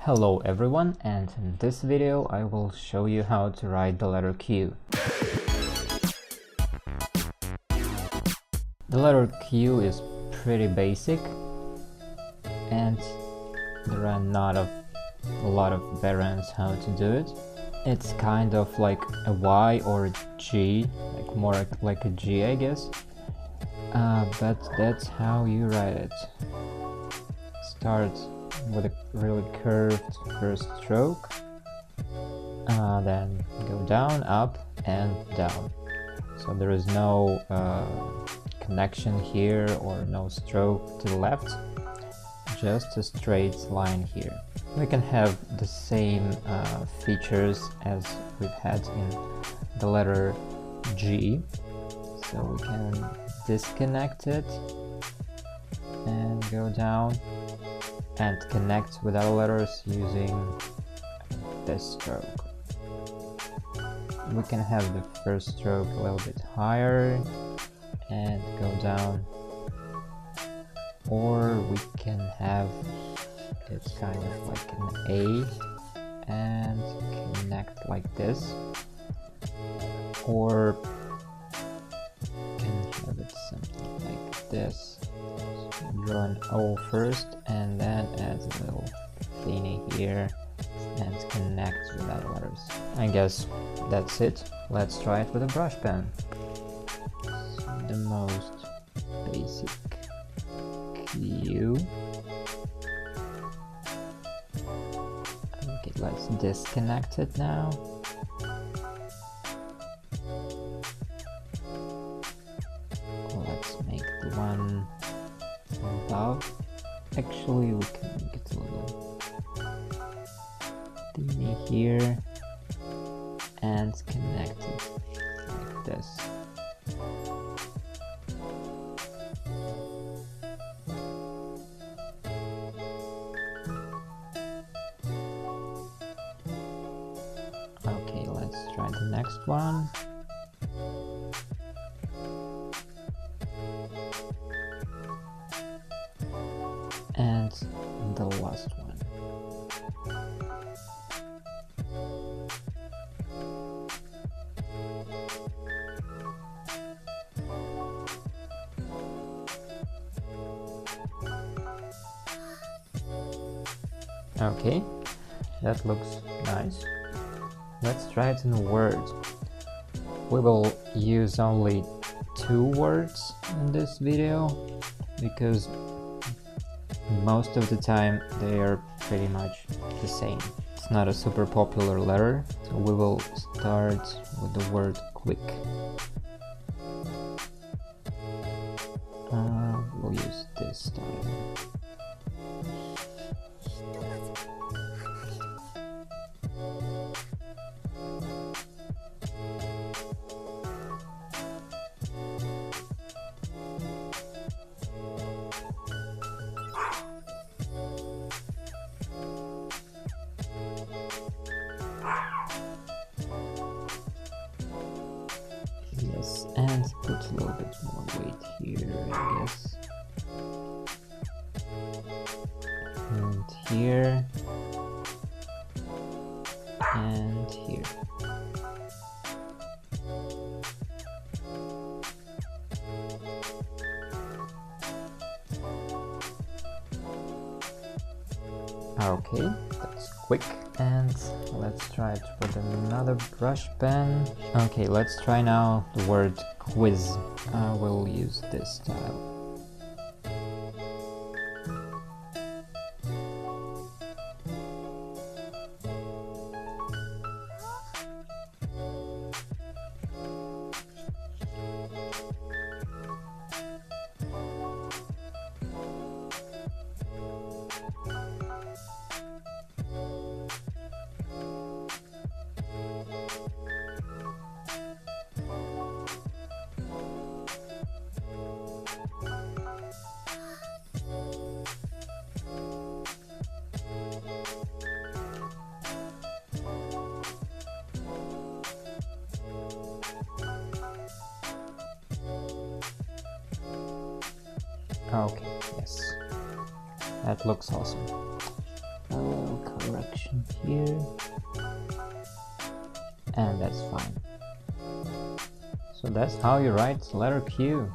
Hello everyone, and in this video I will show you how to write the letter Q. The letter Q is pretty basic and there are not a lot of variants how to do it. It's kind of like a Y or a G, like more like a G I guess, but that's how you write it. Start with a really curved first stroke, then go down, up and down. So there is no connection here or no stroke to the left, just a straight line here. We can have the same features as we've had in the letter G, so we can disconnect it and go down and connect with other letters using this stroke. We can have the first stroke a little bit higher and go down, or we can have it kind of like an A and connect like this, or can have it something like this. Draw an O first and then add a little thingy here and connect with other letters. I guess that's it. Let's try it with a brush pen. The most basic Q. Okay, let's disconnect it now. Let's make the one above. Actually, we can make it a little thinny here and connect it like this. Okay, let's try the next one. And the last one. Okay, that looks nice. Let's try it in words. We will use only 2 words in this video because most of the time they are pretty much the same. It's not a super popular letter, so we will start with the word quick. We'll use this time. Yes, and put a little bit more weight here, I guess. And here. And here. Okay, that's quick. And let's try it with another brush pen. Okay, let's try now the word quiz. We'll use this style. Okay, yes. That looks awesome. I will color it connection here, and that's fine. So that's how you write letter Q.